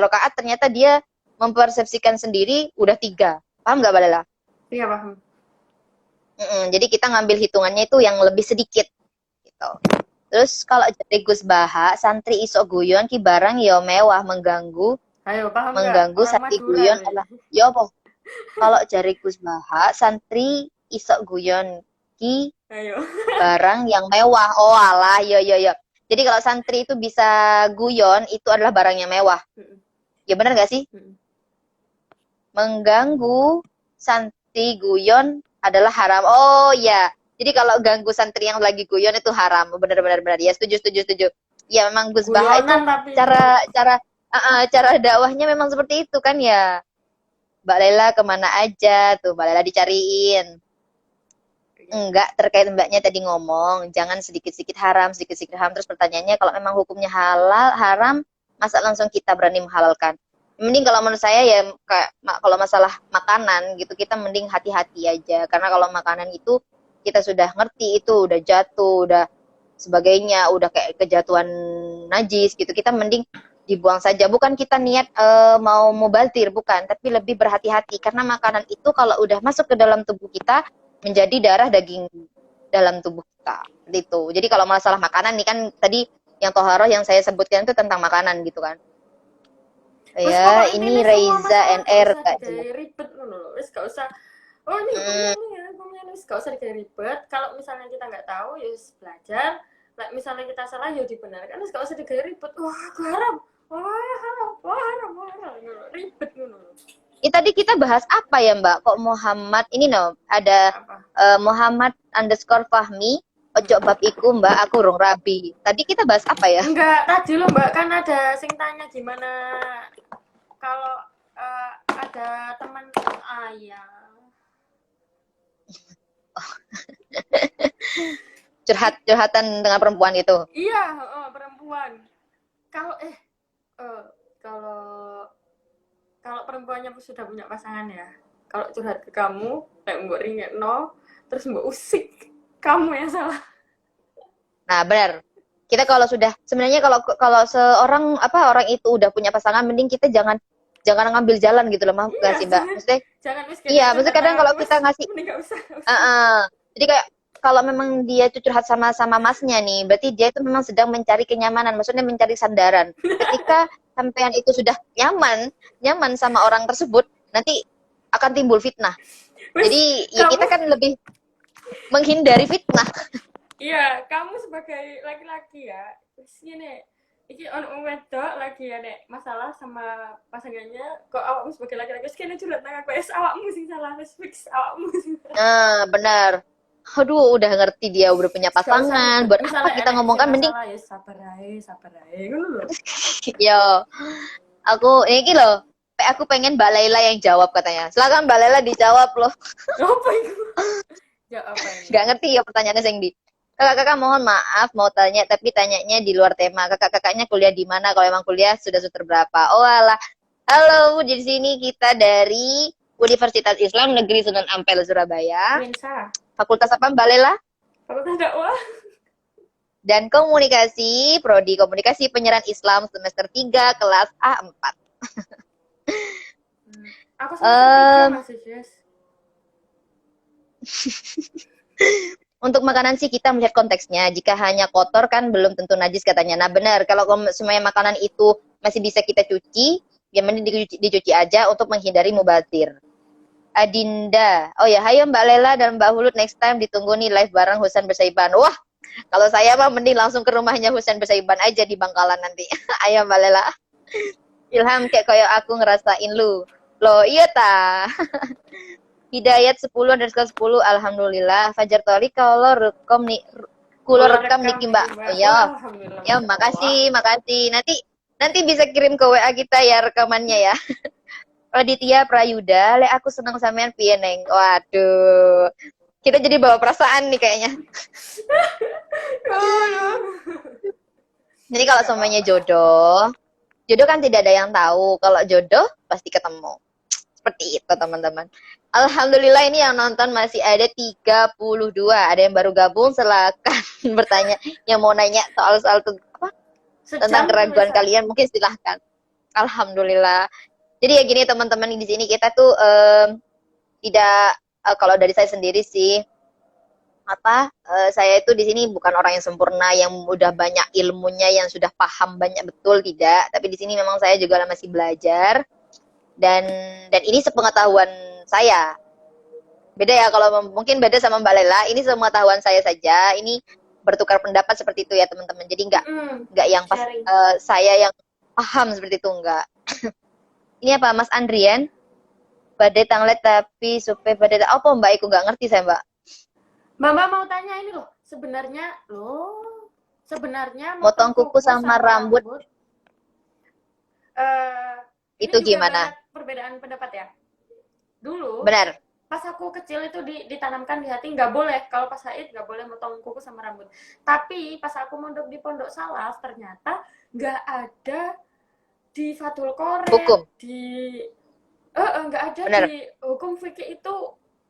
rakaat, ternyata dia mempersepsikan sendiri udah 3. Paham nggak Mbak Lela? Iya, paham. Jadi kita ngambil hitungannya itu yang lebih sedikit gitu. Terus kalau dari Gus Baha, santri iso guyon ki barang yo mewah mengganggu Ayo, paham nggak? mengganggu Orang santri Madura guyon nih. adalah yo apa? Kalau dari Gus Baha, santri iso guyon ki Ayo. barang yang mewah. Oh alah, yo. Jadi kalau santri itu bisa guyon, itu adalah barang yang mewah. Ya benar nggak sih? Mengganggu santri guyon adalah haram. Oh ya. Jadi kalau ganggu santri yang lagi guyon itu haram. Benar. Ya setuju. Ya memang Gus Baha itu Guyonan tapi cara dakwahnya memang seperti itu kan ya. Mbak Lela kemana aja tuh, Mbak Lela dicariin. Enggak, terkait mbaknya tadi ngomong, jangan sedikit-sedikit haram. Terus pertanyaannya, kalau memang hukumnya halal, haram, masa langsung kita berani menghalalkan? Mending kalau menurut saya ya, kayak kalau masalah makanan gitu, kita mending hati-hati aja. Karena kalau makanan itu, kita sudah ngerti itu, udah jatuh, udah sebagainya, udah kayak kejatuhan najis gitu, kita mending dibuang saja. Bukan kita niat mau mubazir, bukan, tapi lebih berhati-hati. Karena makanan itu kalau udah masuk ke dalam tubuh kita, menjadi darah daging dalam tubuh kita. Gitu. Jadi kalau masalah makanan nih kan tadi yang toharoh yang saya sebutkan itu tentang makanan gitu kan. Wes, Ya, pokoknya ini ini semua Reza masalah NR gak Kak usah jelas. digawe ribet ngono lho. Wes gak usah. Oh ini hukumnya wes gak usah digawe ribet. Kalau misalnya kita nggak tahu ya wes belajar. Like, misalnya kita salah ya dibenarkan. Wes gak usah digawe ribet. Wah, aku haram. Wah, haram. Ribet ngono lho. Tadi kita bahas apa ya Mbak? Kok Muhammad ini ada Apa? Muhammad_Fahmi ojo bab iku Mbak aku rung rabi. Tadi kita bahas apa ya? Enggak, tadi loh Mbak kan ada sing tanya gimana kalau ada teman ayah. Curhatan dengan perempuan itu. Iya, perempuan. Kalau kalau kalau perempuannya sudah punya pasangan ya, kalau curhat ke kamu, mbok ringekno, terus mbok usik, kamu yang salah. Nah, benar. Kita kalau sudah sebenarnya kalau seorang orang itu udah punya pasangan, mending kita jangan ngambil jalan gitu loh, maaf Iya, gak sih Mbak? Maksudnya jangan iya, maksudnya kadang kalau kita ngasih gak usah. jadi kayak kalau memang dia itu curhat sama masnya nih, berarti dia itu memang sedang mencari kenyamanan, maksudnya mencari sandaran. Ketika sampean itu sudah nyaman sama orang tersebut, nanti akan timbul fitnah. Jadi ya kita kan lebih menghindari fitnah. Iya, kamu sebagai laki-laki ya, terus gini, iki ono wedok lagi ya nek masalah sama pasangannya, kok awakmu sebagai laki-laki sekene curhat nang aku, awakmu sing salah, wis fix awakmu sing salah. Nah, benar. Aduh, udah ngerti dia udah punya pasangan. Buat apa kita ngomongkan mending ya sabar ae ngono lho. yo. Ini loh. Aku pengen Mbak Laila yang jawab katanya. Silakan Mbak Laila dijawab loh. Apa itu? Ya apa ini? Gak ngerti ya pertanyaannya Seng Di. Kakak-kakak mohon maaf mau tanya tapi tanyanya di luar tema. Kakak-kakaknya kuliah di mana? Kalau emang kuliah sudah semester berapa? Oh alah. Halo, di sini kita dari Universitas Islam Negeri Sunan Ampel Surabaya. Winsa. Fakultas apa Mbak Lela? Fakultas dakwah. Dan komunikasi, prodi komunikasi penyiaran Islam semester 3 kelas A4. Aku semester 3 masih, Jess. Untuk makanan sih kita melihat konteksnya. Jika hanya kotor kan belum tentu najis katanya. Nah benar, kalau semuanya makanan itu masih bisa kita cuci, ya mending dicuci aja untuk menghindari mubazir. Adinda, oh ya, hayo Mbak Lela dan Mbak Hulut next time ditunggu nih live bareng Husain Bersaiban. Wah, kalau saya mah mending langsung ke rumahnya Husain Bersaiban aja di Bangkalan nanti. Ayo Mbak Lela. Ilham kayak aku ngerasain lu. Loh iya ta. Hidayat 10/10, alhamdulillah. Fajar Tori kalau rekam nih, kulo rekam nih Mbak. Oh ya, ya makasih. Nanti bisa kirim ke WA kita ya rekamannya ya. Raditya Prayuda, le aku senang sampean piye neng. Waduh, kita jadi bawa perasaan nih kayaknya. Jadi kalau semuanya jodoh kan tidak ada yang tahu. Kalau jodoh pasti ketemu. Seperti itu teman-teman. Alhamdulillah ini yang nonton masih ada 32. Ada yang baru gabung, silakan bertanya. Yang mau nanya soal-soal tentang keraguan kalian mungkin silahkan. Alhamdulillah. Jadi ya gini teman-teman, di sini kita tuh tidak kalau dari saya sendiri sih saya itu di sini bukan orang yang sempurna yang udah banyak ilmunya yang sudah paham banyak betul, tidak. Tapi di sini memang saya juga masih belajar. Dan ini sepengetahuan saya. Beda ya kalau mungkin beda sama Mbak Lela, ini sepengetahuan saya saja. Ini bertukar pendapat seperti itu ya teman-teman. Jadi enggak yang pas saya yang paham seperti itu, enggak. Ini apa Mas Andrian? Badai tanglet tapi supaya badai apa Mbak Iku enggak ngerti saya Mbak. Mbak mau tanya ini loh. Sebenarnya motong kuku sama rambut. Itu gimana? Perbedaan pendapat ya. Dulu. Benar. Pas aku kecil itu ditanamkan di hati nggak boleh, kalau pas haid nggak boleh motong kuku sama rambut. Tapi pas aku mondok di pondok salaf ternyata nggak ada di Fathul Qorib, hukum. Nggak ada. Benar. Di hukum fikih itu.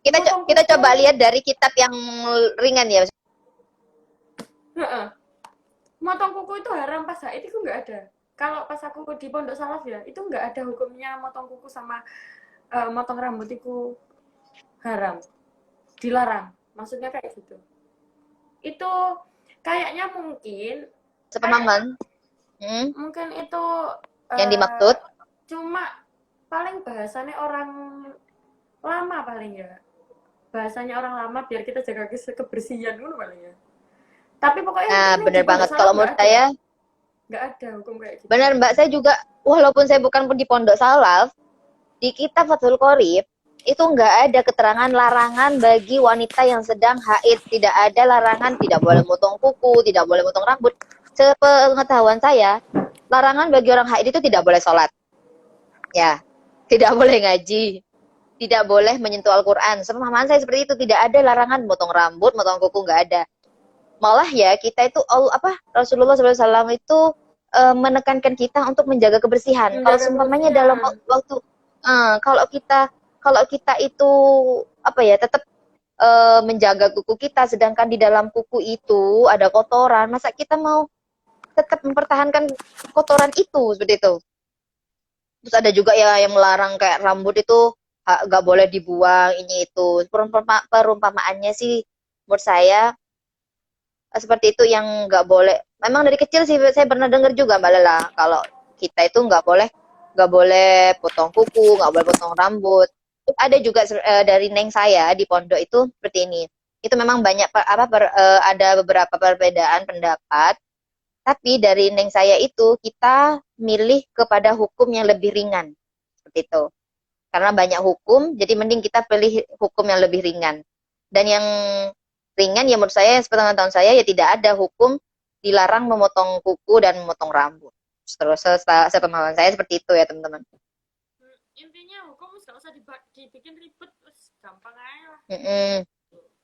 Kita coba lihat dari kitab yang ringan ya. Motong kuku itu haram, pas haid itu nggak ada. Kalau pas aku di pondok salaf ya, itu nggak ada hukumnya motong kuku sama motong rambut itu haram, dilarang. Maksudnya kayak gitu. Itu kayaknya mungkin sepemahaman. Mungkin itu yang dimaksud cuma paling bahasanya orang lama paling ya. Bahasanya orang lama biar kita jaga kebersihan dulu paling ya. Tapi pokoknya benar banget kalau menurut saya nggak ada hukum kayak gitu. Benar Mbak, saya juga walaupun saya bukan di pondok salaf, di kitab Fathul Qorib itu nggak ada keterangan larangan bagi wanita yang sedang haid. Tidak ada larangan tidak boleh motong kuku, tidak boleh motong rambut. Sepengetahuan saya, larangan bagi orang haid itu tidak boleh sholat, ya, tidak boleh ngaji, tidak boleh menyentuh Al-Quran. Sepemahaman saya seperti itu, tidak ada larangan motong rambut, motong kuku, nggak ada. Malah ya kita itu Rasulullah SAW itu menekankan kita untuk menjaga kebersihan. Kalau seumpamanya dalam waktu kalau kita itu tetap menjaga kuku kita, sedangkan di dalam kuku itu ada kotoran, masa kita mau tetap mempertahankan kotoran itu seperti itu. Terus ada juga ya yang melarang kayak rambut itu nggak boleh dibuang, ini itu. Perumpamaannya sih menurut saya seperti itu yang nggak boleh. Memang dari kecil sih saya pernah dengar juga Mbak Lela, kalau kita itu nggak boleh potong kuku, nggak boleh potong rambut. Terus ada juga dari neng saya di pondok itu seperti ini. Itu memang banyak ada beberapa perbedaan pendapat. Tapi dari neng saya itu kita milih kepada hukum yang lebih ringan seperti itu. Karena banyak hukum, jadi mending kita pilih hukum yang lebih ringan. Dan yang ringan ya menurut saya, sepengetahuan saya ya tidak ada hukum dilarang memotong kuku dan memotong rambut. Terus sepemahaman saya seperti itu ya teman-teman. Intinya hukum nggak usah dibikin ribet, gampang aja lah.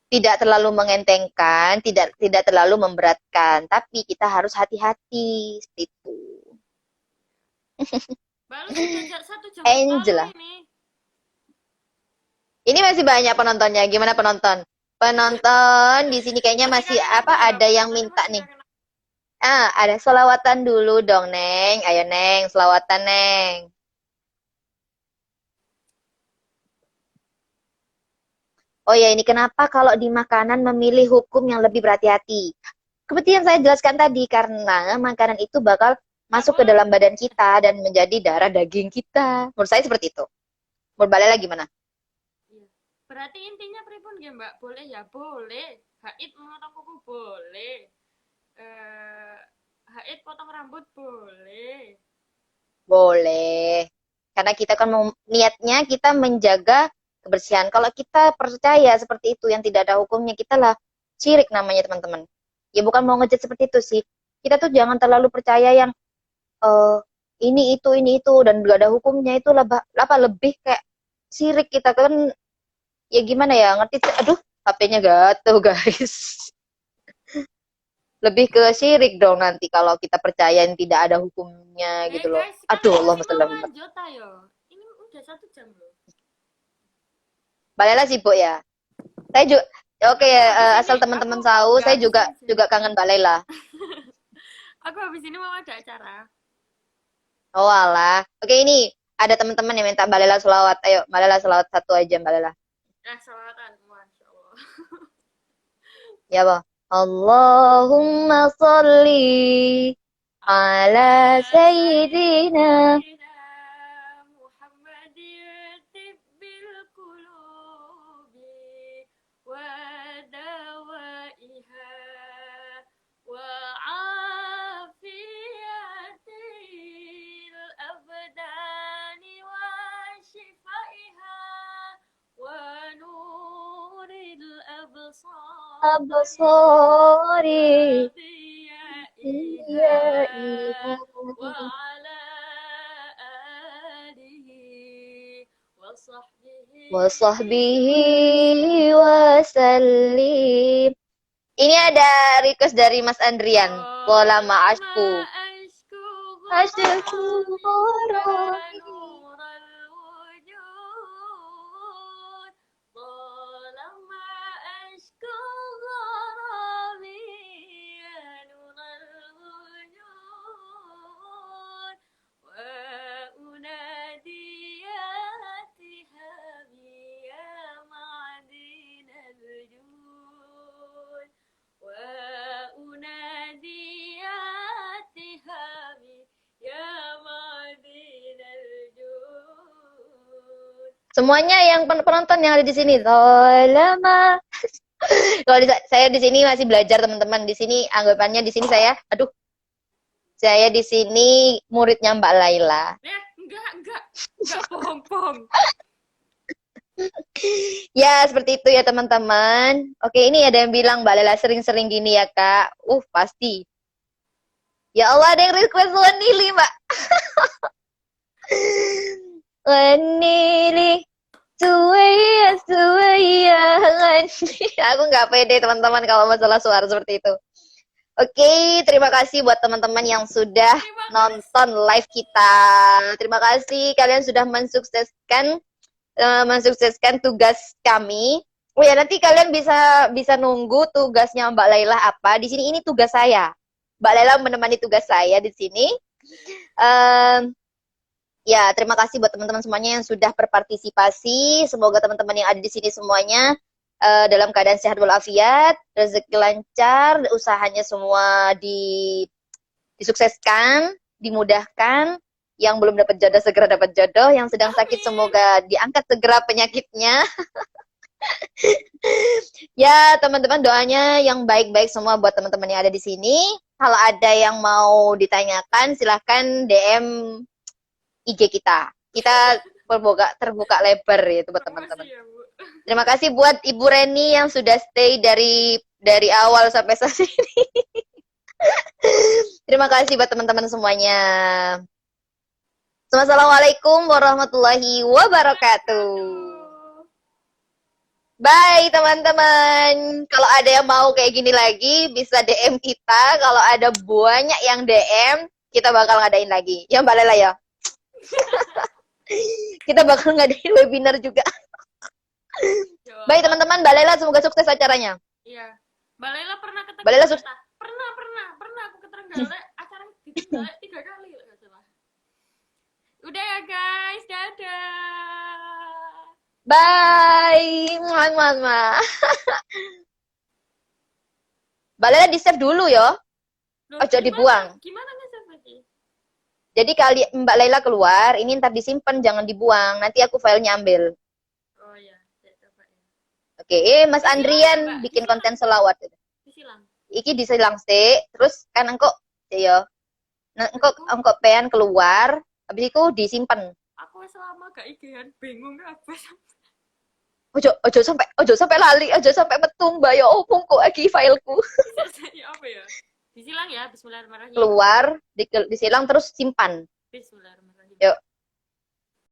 Tidak terlalu mengentengkan, tidak terlalu memberatkan, tapi kita harus hati-hati seperti itu. Baru sudah 1 jam Angela. Ini masih banyak penontonnya. Gimana penonton? Penonton di sini kayaknya Tapi masih kalian apa ada loh, ada yang penontonnya minta masih nih. kalian. Ada selawatan dulu dong, Neng. Ayo, Neng, selawatan, Neng. Oh ya, ini kenapa kalau di makanan memilih hukum yang lebih berhati-hati? Seperti yang saya jelaskan tadi, karena makanan itu bakal Nggak masuk ke boleh. dalam badan kita dan menjadi darah daging kita. Menurut saya seperti itu. Menurut Mbak Lela gimana? Iya. Berarti intinya pripun ya Mbak? Boleh ya boleh. Haid memotong kuku boleh. Eh, haid potong rambut boleh. Boleh. Karena kita kan niatnya kita menjaga kebersihan. Kalau kita percaya seperti itu yang tidak ada hukumnya, kita lah syirik namanya teman-teman. Ya bukan mau ngejat seperti itu sih. Kita tuh jangan terlalu percaya yang eh ini itu dan gak ada hukumnya itu apa lebih kayak syirik kita kan ya gimana ya ngerti aduh HP-nya gatel guys. Lebih ke syirik dong nanti kalau kita percaya yang tidak ada hukumnya gitu loh. Guys, Aduh kalian Allah masih mau Muhammad. lanjut ayo. Ini udah 1 jam loh. Balela sibuk ya. Saya juga oke Aku habis ini asal aku teman-teman tahu nggak saya habis juga ini sih. juga kangen Balela. Aku habis ini mau ada acara. Oh alah. Oke ini ada teman-teman yang minta Balela selawat. Ayo Balela selawat satu aja Balela. Nah, salawatan. Masya Allah. Ya Allah. Allahumma salli ala على sayyidina. سيدنا محمد طب القلوب ودوائها وعافية الأبدان وشفائها ونور الأبصار Abasari. Iya, iya. وضيائها وعلى آله وصحبه Wasahbihi wasallim. Ini ada request dari Mas Andrian. Wala طالما ma'ashku. أشكو Asyku غرامي يا warami. نور الوجود طالما أشكو غرامي يا نور الوجود وأنادي يا تهامي يا معدن الجود وأنادي يا تهامي يا معدن الجود. Semuanya yang penonton yang ada di sini. Lama. Kalau saya di sini masih belajar teman-teman. Di sini anggapannya di sini saya di sini muridnya Mbak Laila. Enggak bohong-bohong. Ya, seperti itu ya teman-teman. Oke, ini ada yang bilang Mbak Laila sering-sering gini ya, Kak. Pasti. Ya Allah, ada yang request Wanili, Mbak. Wanili, suwaya, suwaya, Wanili. Aku nggak pede teman-teman kalau masalah suara seperti itu. Oke, terima kasih buat teman-teman yang sudah nonton live kita. Terima kasih kalian sudah mensukseskan tugas kami. Oh ya, nanti kalian bisa nunggu tugasnya Mbak Laila apa. Di sini ini tugas saya. Mbak Laila menemani tugas saya di sini. Ya, terima kasih buat teman-teman semuanya yang sudah berpartisipasi. Semoga teman-teman yang ada di sini semuanya dalam keadaan sehat walafiat, rezeki lancar, usahanya semua disukseskan, dimudahkan. Yang belum dapat jodoh segera dapat jodoh, yang sedang sakit semoga diangkat segera penyakitnya. Ya, teman-teman doanya yang baik-baik semua buat teman-teman yang ada di sini. Kalau ada yang mau ditanyakan, silahkan DM IG kita. Kita terbuka lebar ya buat teman-teman. Ya, Bu. Terima kasih buat Ibu Reni yang sudah stay dari awal sampai saat ini. Terima kasih buat teman-teman semuanya. Assalamualaikum warahmatullahi wabarakatuh. Bye teman-teman. Kalau ada yang mau kayak gini lagi bisa DM kita. Kalau ada banyak yang DM, kita bakal ngadain lagi. Ya Mbak Lela ya. Kita bakal ngadain webinar juga. Ya Baik teman-teman, Mbak Lela semoga sukses acaranya. Iya. Mbak Lela pernah ke Mbak Lela Trenggalek? sukses. Pernah aku ke Trenggalek, acara di Trenggalek 3 kali kalau nggak salah. Udah ya guys, dadah. Bye. Muah, muah, muah. Mbak Lela di-save dulu ya. Loh, Ojo dibuang. Gimana nge-save lagi? Jadi kali Mbak Lela keluar, ini ntar disimpan, jangan dibuang. Nanti aku filenya ambil. Oh iya, saya coba ya. Oke, Mas Disilang, Andrian Mbak, bikin disilang. konten selawat. Disilang. Iki disilang sih, terus kan engkau ya. Nah, engkau pengen keluar, habis itu disimpan. Aku selama gak igian bingung apa. Ojo sampai lali, ojo sampai metu Mbak ya opung kok iki fileku. Ya apa ya? Disilang ya, bismillahirrahmanirrahim. Keluar, disilang terus simpan. Bismillahirrahmanirrahim. Yuk.